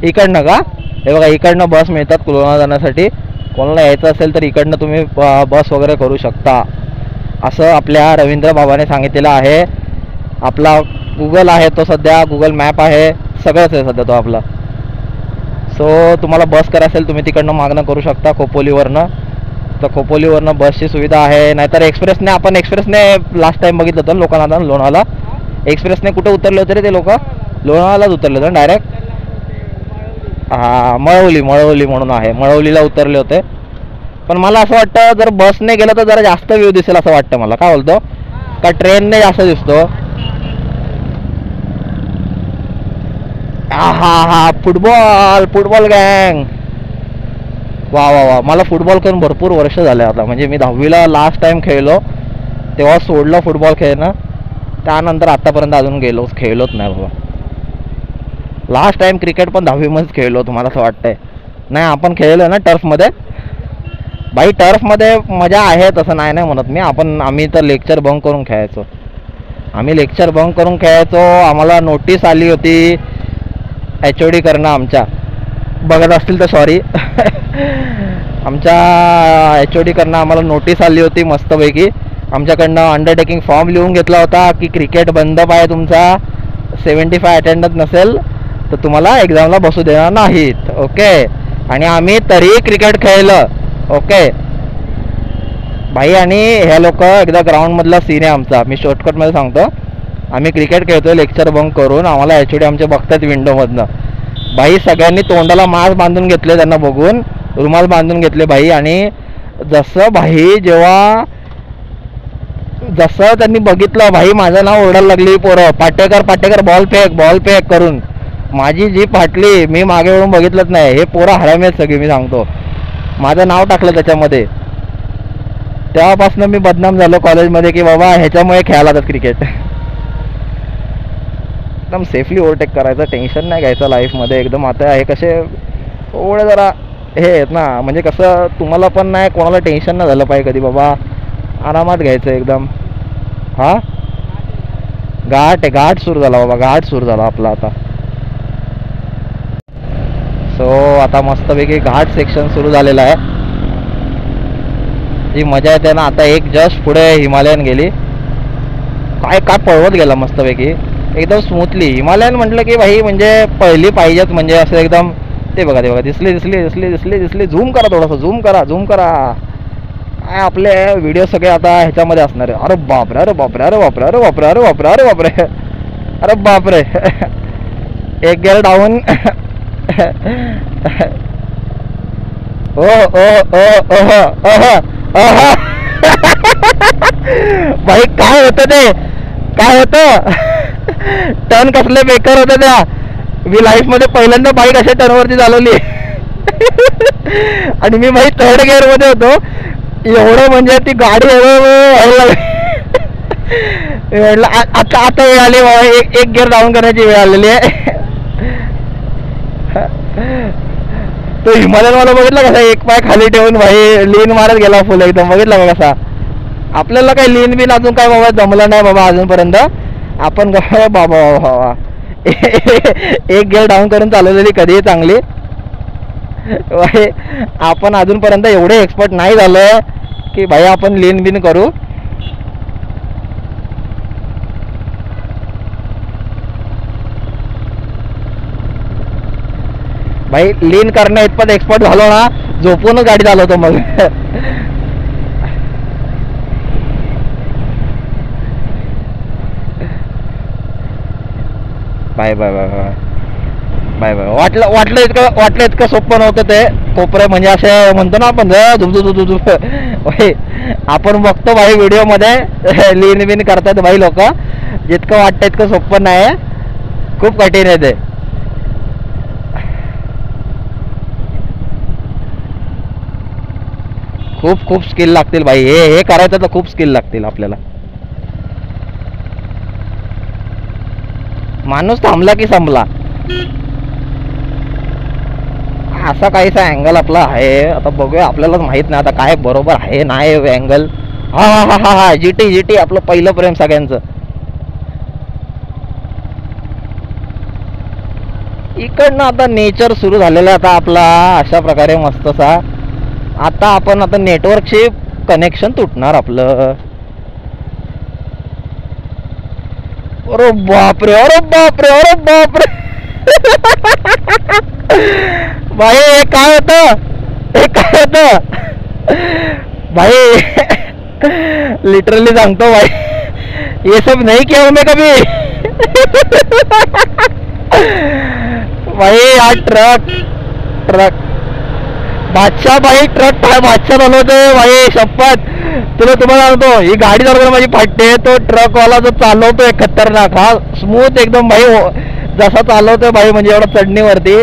इकडनं का, हे बघा इकडनं बस मिळतात लोणावळा जाण्यासाठी, कोणाला यायचं असेल तर इकडनं तुम्ही बस वगैरे करू शकता असं आपल्या रवींद्र बाबाने सांगितलेलं आहे. आपला गुगल आहे तो सध्या, गुगल मॅप आहे, सगळंच आहे सध्या तो आपला. सो तुम्हाला बस करायचं असेल तुम्ही तिकडनं मागणं करू शकता खोपोलीवरनं, तर खोपोलीवरनं बसची सुविधा आहे. नाहीतर एक्सप्रेसने लास्ट टाइम बघितलं होतं लोकांना लोणावळा एक्सप्रेसने कुठे उतरले होते रे ते लोक, लोणावळालाच उतरले होते डायरेक्ट. हा मळवली म्हणून आहे, मळवलीला उतरले होते. पण मला असं वाटतं जर बसने गेलं तर जरा जास्त व्ह्यू दिसेल असं वाटतं मला, काय बोलतो का ट्रेनने जास्त दिसतो. हा फुटबॉल गँग, वा मला फुटबॉल करून भरपूर वर्ष झाले आता, म्हणजे मी 10वीला लास्ट टाइम खेळलो तेव्हा सोडलं फुटबॉल खेळणं, त्यानंतर आतापर्यंत अजून खेळलोच नाही बाबा. लास्ट टाइम क्रिकेट पण 10वीमध्येच खेळलो, तुम्हाला असं वाटतंय नाही आपण खेळलो ना टर्फमध्ये भाई. टर्फमध्ये मजा आहे तसं नाही म्हणत मी, आम्ही तर लेक्चर बंक करून खेळायचो, आम्हाला नोटीस आली होती HOD करणं आमच्या, बघत असतील तर सॉरी. आमच्या HOD करणं आम्हाला नोटीस आली होती मस्तपैकी, आमच्याकडनं अंडरटेकिंग फॉर्म लिहून घेतला होता की क्रिकेट बंद पाहिजे तुमचा, 75 अटेंडन्स नसेल तर तुम्हाला एक्झामला बसू देणार नाहीत. ओके, आणि आम्ही तरी क्रिकेट खेळलं. ओके भाई, आणि ह्या लोक एकदा ग्राउंडमधला सीन आहे आमचा, मी शॉर्टकटमध्ये सांगतो. आम्ही क्रिकेट खेळतोय लेक्चर बंक करून, आम्हाला HOD आमचे बघतात विंडोमधनं भाई. सगळ्यांनी तोंडाला मास्क बांधून घेतले, त्यांना बघून रुमाल बांधून घेतले भाई. आणि जसं त्यांनी बघितलं भाई माझं नाव ओरडायला लागली पोरं, पाटेकर बॉल फेक करून. माझी जी फाटली, मी मागे वळून बघितलंच नाही. हे पोरं हरामी आहेत सगळी, मी सांगतो. माझं नाव टाकलं त्याच्यामध्ये, तेव्हापासून मी बदनाम झालो कॉलेजमध्ये की बाबा ह्याच्यामुळे खेळायला जातात क्रिकेट. एकदम सेफली ओव्हरटेक करायचं, टेन्शन नाही घ्यायचं लाईफमध्ये एकदम. आता हे कसे एवढे जरा हे आहेत ना, म्हणजे कसं तुम्हाला पण नाही कोणाला टेन्शन नाही झालं पाहिजे कधी बाबा, आरामात घ्यायचं एकदम. हा घाट सुरू झाला बाबा, घाट सुरू झाला आपला आता. सो आता मस्तपैकी घाट सेक्शन सुरू झालेलं आहे. जी मजा येते ना, आता एक जस्ट पुढे हिमालयन गेली, काय पळवत गेला मस्तपैकी एकदम स्मूथली. हिमालयन म्हटलं की भाई म्हणजे पहिली पाहिजेच, म्हणजे असं एकदम. ते बघा दिसली. झूम करा थोडंसं, झूम करा. काय आपले व्हिडिओ सगळे आता ह्याच्यामध्ये असणार आहे. अरे बापरे. एक गेअर डाऊन. भाई काय होतं ते, काय होतं टर्न कसले बेकार होतं त्या. मी लाईफ मध्ये पहिल्यांदा बाईक अशा टर्नवरती चालवली. आणि मी भाई 3rd gear मध्ये होतो. एवढं म्हणजे ती गाडी आता आता वेळ आली बाबा, एक गिअर डाऊन करण्याची वेळ आलेली आहे. तो हिमालयन वाला बघितला कसा एक पाय खाली ठेवून भाई लीन मारत गेला फुल एकदम, बघितला का कसा. आपल्याला काही लीन बिन अजून काय बाबा जमलं नाही बाबा अजूनपर्यंत. आपण बाबा बाबा एक गिअर डाऊन करून चालवलेली कधीही चांगली. आपण अजूनपर्यंत एवढे एक्सपर्ट नाही झालं की भाई आपण लीन बिन करू. भाई लीन करण्या इतपत एक्सपर्ट झालो ना, झोपूनच गाडी चालवतो मग. Bye bye bye bye bye bye. वाटलं इतकं सोपं नव्हतं ते. कोपरे म्हणजे असे म्हणतो ना आपण झुप. आपण बघतो भाई व्हिडिओ मध्ये लीन बिन करतात भाई लोक. जितकं वाटतं इतकं सोपं नाही, खूप कठीण आहे ते. खूप खूप स्किल लागतील भाई. हे करायचं तर खूप स्किल लागतील आपल्याला. माणूस थांबला की संपला. असा काहीसा अँगल आपला आहे. आता बघूया, आपल्यालाच माहित नाही आता काय बरोबर आहे नाही अँगल. हा हा हा हा जीटी आपलं पहिलं प्रेम सगळ्यांचं. इकडनं आता नेचर सुरू झालेलं आता आपला अशा प्रकारे मस्तसा. आता आपण आता नेटवर्कशी कनेक्शन तुटणार आपलं. अरे बापरे अरे बापरे अरे बापरे. भाई हे काय होतं भाई. लिटरली सांगतो भाई, ये सब नहीं किया हूं मैं कभी. भाई हा ट्रक बादशाह भाई, ट्रक काय बादशाह चालवतोय भाई. शपथ तुम्हाला सांगतो, ही गाडी चालवतो माझी फाटते. तो ट्रकवाला जो चालवतोय खतरनाक, हा स्मूथ एकदम भाई जसा चालवतोय भाई, म्हणजे एवढं चढणीवरती.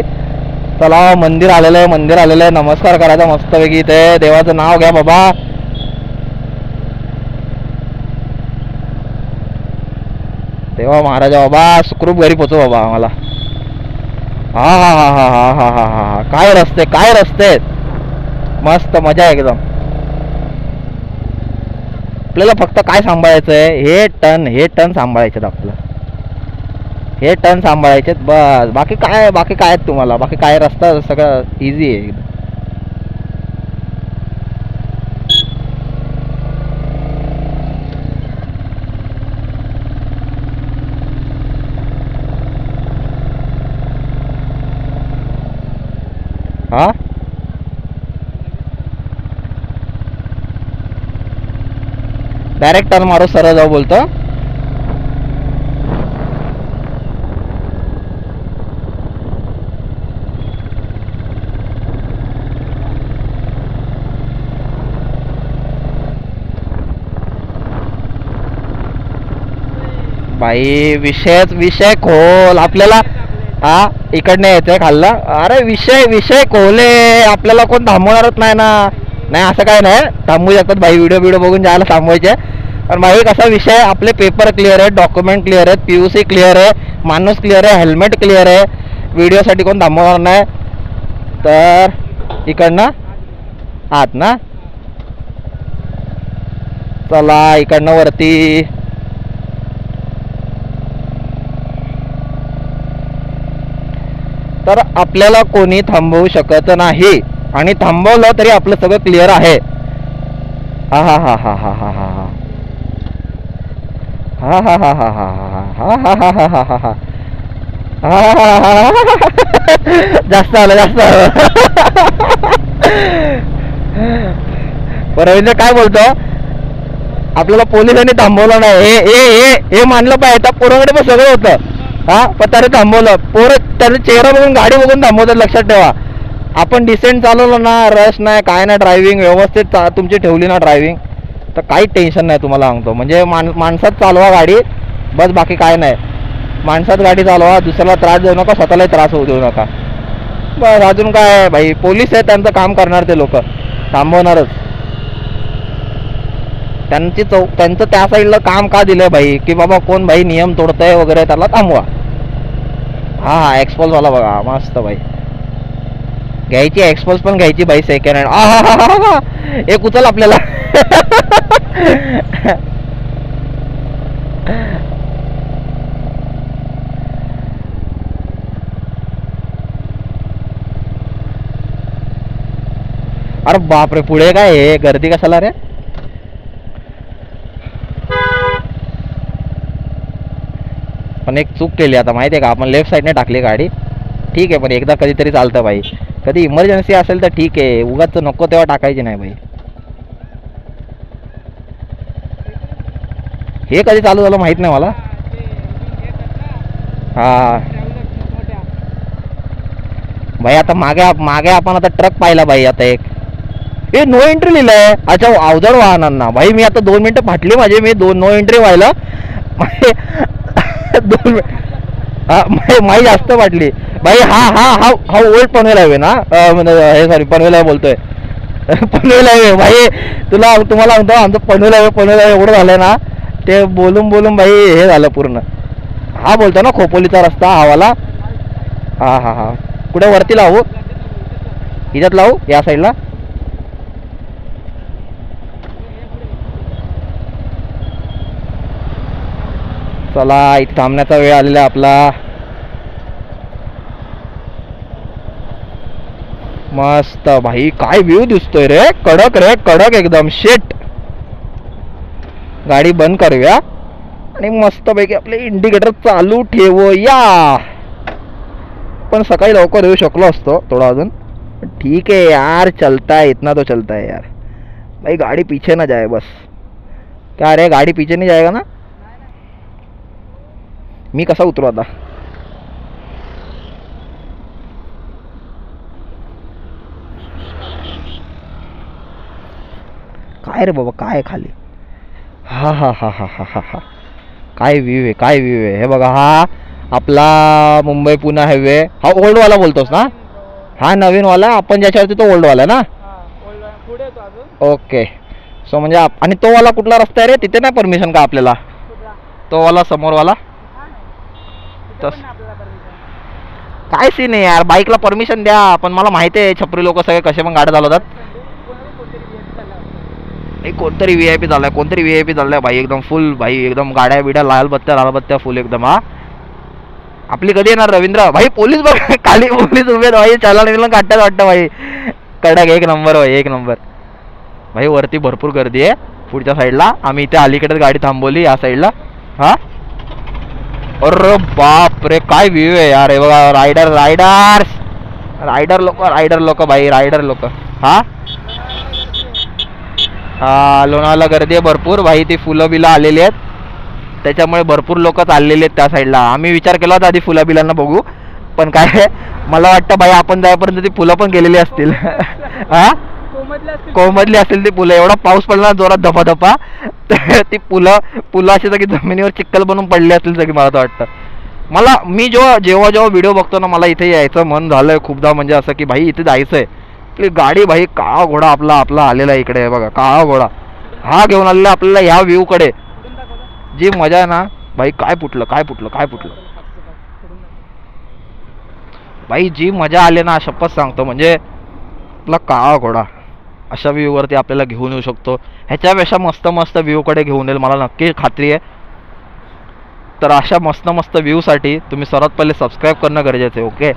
चला मंदिर आलेलं आहे. नमस्कार करायचा मस्तपैकी इथे. देवाचं नाव घ्या बाबा. देवा महाराजा बाबा, सुखरूप घरी पोचव बाबा आम्हाला. हा हा हा हा हा हा हा हा. काय रस्ते मस्त, मजा आहे एकदम. आपल्याला फक्त काय सांभाळायचंय, हे टर्न सांभाळायचे आपलं. हे टर्न सांभाळायचे बस. बाकी काय आहेत तुम्हाला, बाकी काय रस्ता सगळं इझी आहे एकदम. हा डायरेक्ट टर्न मारो, सरळ जाऊ बोलतो. भाई विषय खोल आपल्याला. हा इकडनं यायचंय खाल्ला. अरे विषय खोल आहे. आपल्याला कोण थांबवणारच नाही ना. नाही असं काय नाही, थांबवू शकतात भाई. व्हिडिओ बघून जायला थांबवायचे. पण भाई कसा विषय, आपले पेपर क्लिअर आहेत, डॉक्युमेंट क्लिअर आहेत, PUC क्लिअर आहे, माणूस क्लिअर आहे, हेल्मेट क्लिअर आहे. व्हिडिओसाठी कोण थांबवणार नाही. तर इकडनं आत ना. चला इकडनं वरती. तर आपल्याला कोणी थांबवू शकत नाही, आणि थांबवलं तरी आपलं सगळं क्लिअर आहे. हा हा हा हा हा हा हा हा हा हा हा हा हा हा हा हा हा हा. जास्त आलं. रवींद्र काय बोलतो, आपल्याला पोलिसांनी थांबवलं नाही. हे मानलं पाहिजे. त्या पोराकडे पण सगळं होतं. हा पण त्याने थांबवलं. पोरं त्याचा चेहरा बघून, गाडी बघून थांबवतात. लक्षात ठेवा, आपण डिसेंट चालवलं ना, रश नाही काय नाही, ड्रायव्हिंग व्यवस्थित तुमची ठेवली ना ड्रायव्हिंग, तर काहीच टेन्शन नाही तुम्हाला सांगतो. म्हणजे माणसात चालवा गाडी बस, बाकी काय नाही. माणसात गाडी चालवा, दुसऱ्याला त्रास देऊ नका, स्वतःलाही त्रास होऊ देऊ नका बस. अजून काय भाई, पोलीस आहे, त्यांचं काम करणार ते लोक, थांबवणारच. त्यांचं त्या साईडला काम का दिलंय भाई, की बाबा कोण भाई नियम तोडतंय वगैरे त्याला थांबवा. हा एक्सपल्स वाला बघा मस्त भाई, घ्यायची एक्सपल्स पण घ्यायची भाई सेकंड हँड. एक उचल आपल्याला. अरे बापरे, पुढे काय आहे, गर्दी कशाला रे. पण एक चूक केली आता माहिती आहे का, आपण लेफ्ट साईडने टाकली गाडी. ठीक आहे, पण एकदा कधीतरी चालतं भाई. कधी इमर्जन्सी असेल तर ठीक आहे, उगाच नको तेव्हा टाकायची नाही भाई. हे कधी चालू झालं माहित नाही मला. हा भाई, आता मागे आपण आता ट्रक पाहिला भाई. आता एक हे नो एंट्री लिहिलंय. अच्छा, अवजड वाहनांना भाई. मी आता 2 मिनिटं फाटली माझे, मी नो एंट्री व्हायला 2 मिनिट माही जास्त वाटली भाई. हा ओल्ड पनवेल हायवे ना, हे सॉरी पनवेल हायवे बोलतोय. पनवेल हायवे भाई, तुम्हाला म्हणतो आमचं पनवेल हायवे एवढं झालंय ना, ते बोलून भाई हे झालं पूर्ण. हा बोलतो ना खोपोलीचा रस्ता हा वाला. हा कुठे वरती लावू, हिच्यात लावू या साईडला. चला, इथे थांबण्याचा वेळ आलेला आपला. मस्त भाई, काय व्ह्यू दिसतोय रे, कडक एकदम. शेट, गाडी बंद करूया आणि मस्त पैकी आपले इंडिकेटर चालू ठेवूया. पण सकाळी लवकर येऊ शकलो असतो थोडा अजून. ठीक आहे यार, चलता है, इतना तो चलता है यार भाई. गाड़ी पीछे ना जाए बस. क्या रे, गाड़ी पीछे नहीं जाएगा ना. मी कसा उतरू आता. काय रे बाबा, काय खाली. हा काय व्ह्यू आहे, हे बघा. हा आपला मुंबई पुणे हायवे. हा ओल्ड वाला बोलतोस ना. हा नवीन वाला, आपण ज्याच्यावरती तो ओल्ड वाला ना. ओके, सो म्हणजे आणि तो वाला कुठला रस्ता आहे रे, तिथे नाही परमिशन का आपल्याला. तो वाला समोरवाला तस काय सीन आहे यार, बाईकला परमिशन द्या. पण मला माहिती आहे छपरी लोक सगळे कसे पण गाड्या चालवतात. कोणतरी VIP झालाय भाई, एकदम फुल भाई, एकदम गाड्या बिड्या लाल बत्त्या फुल एकदम. हा आपली कधी येणार रवींद्र भाई. पोलीस बघ, खाली पोलीस उभे भाई, चालायला काढतात वाटतं भाई. कडक, एक नंबर भाई, एक नंबर भाई. वरती भरपूर गर्दी आहे पुढच्या साईडला. आम्ही इथे अलीकडेच गाडी थांबवली या साईडला. हा अरे बाप रे, काय व्ह्यू आहे यार. हे बघा, रायडर लोक भाई, रायडर लोक. हा लोणावळ्याला गर्दी आहे भरपूर भाई. ती फुलं बिलं आलेली आहेत, त्याच्यामुळे भरपूर लोक चाललेले आहेत त्या साईडला. आम्ही विचार केला होता आधी फुला बिलांना बघू, पण काय मला वाटतं भाई आपण जाईपर्यंत ती फुलं पण गेलेली असतील. हा कोमधली असतील ती फुलं. एवढा पाऊस पडला जोरात धपाधपा, ती फुलं अशी सगळी जमिनीवर चिक्कल बनून पडली असतील सगळी. मला तर वाटतं, मी जेव्हा व्हिडिओ बघतो ना, मला इथे यायचं मन झालंय खूपदा. म्हणजे असं की भाई इथे जायचंय. आपली गाडी भाई, काळा घोडा आपला आलेला इकडे बघा, काळा घोडा हा घेऊन आलेला आपल्याला ह्या व्ह्यू कडे. जी मजा आहे ना भाई, काय फुटलं भाई, जी मजा आली ना शपथ सांगतो. म्हणजे आपला काळा घोडा अशा व्ह्यू वरती आपल्याला घेऊन येऊ शकतो. ह्याच्यापेक्षा मस्त व्ह्यू कडे घेऊन येईल, मला नक्की खात्री आहे. तर अशा मस्त व्ह्यू साठी तुम्ही सर्वात पहिले सबस्क्राईब करणं गरजेचं आहे. ओके,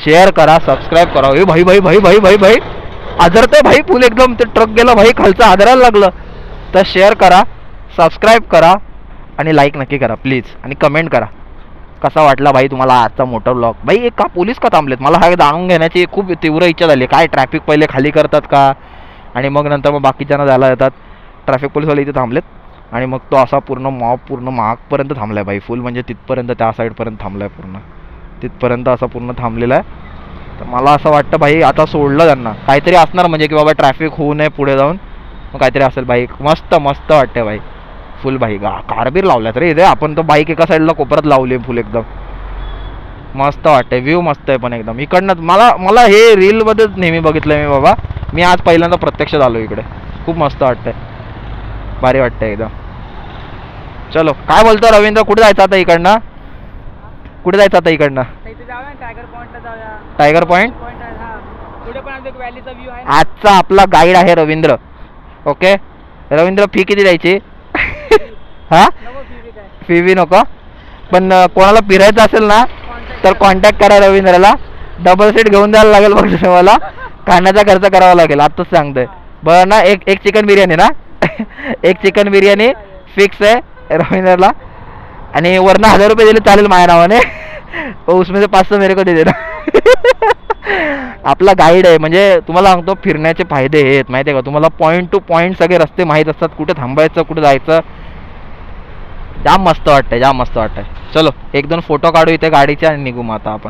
शेअर करा, सबस्क्राईब करा. हे भाई आदरतंय भाई फुल एकदम. ते ट्रक गेलं भाई खालचं, आदरायला लागलं. तर शेअर करा, सबस्क्राईब करा आणि लाईक नक्की करा प्लीज. आणि कमेंट करा कसा वाटला भाई तुम्हाला आजचा मोठा व्लॉग. भाई का पोलीस का थांबलेत, मला हा जाणून घेण्याची खूप तीव्र इच्छा झाली. काय ट्रॅफिक पहिले खाली करतात का, आणि मग नंतर मग बाकीच्यांना जायला येतात. ट्रॅफिक पोलीसवाले इथे थांबलेत आणि मग तो असा पूर्ण मागपर्यंत थांबलाय भाई. फुल म्हणजे तिथपर्यंत, त्या साईडपर्यंत थांबलाय पूर्ण. तिथपर्यंत असं पूर्ण थांबलेला आहे. तर मला असं वाटतं भाई आता सोडलं त्यांना, काहीतरी असणार म्हणजे की बाबा ट्रॅफिक होऊ नये पुढे जाऊन. मग काहीतरी असेल बाईक. मस्त मस्त वाटते बाईक फुल. बाईक कारबीर लावल्यात रे इथे. आपण तर बाईक एका साईडला कोपऱ्यात लावली फुल एकदम मस्त वाटते. व्ह्यू मस्त आहे पण एकदम इकडनं. मला हे रीलमध्येच नेहमी बघितलं मी बाबा. मी आज पहिल्यांदा प्रत्यक्षात आलो इकडे. खूप मस्त वाटतंय. भारी वाटतंय एकदम. चलो काय बोलतो रवींद्र, कुठे जायचं आता इकडनं? कुठे जायचं आता इकडनं? इथे जाऊया टायगर पॉइंटला जाऊया. टायगर पॉइंट पॉइंट आहे हा. पुढे पण आमच्या व्हॅलीचा व्ह्यू आहे. आजचा आपला गाईड आहे रवींद्र. ओके रवींद्र, फी किती द्यायची? हा नको फी काय. फी बी नको. पण कोणाला फिरायचं असेल ना तर कॉन्टॅक्ट करा रवींद्रला. डबल सीट घेऊन द्यायला लागेल बघ तुम्हाला. खाण्याचा खर्च करावा लागेल आत्ताच सांगतोय. बरं ना. एक चिकन बिर्याणी ना एक चिकन बिर्याणी फिक्स आहे रवींद्रला. आणि वरनं 1000 रुपये दिले चालेल माझ्या नावाने. उसमें से 500 मेरे को दे देना. आपला गाईड आहे. म्हणजे तुम्हाला सांगतो फिरण्याचे फायदे हे आहेत माहिती आहे का तुम्हाला. पॉईंट टू पॉईंट सगळे रस्ते माहीत असतात. कुठे थांबायचं कुठे जायचं. जाम मस्त वाटतंय जाम मस्त वाटतंय. चलो 1-2 फोटो काढू इथे गाडीचे आणि निघू मग आता आपण.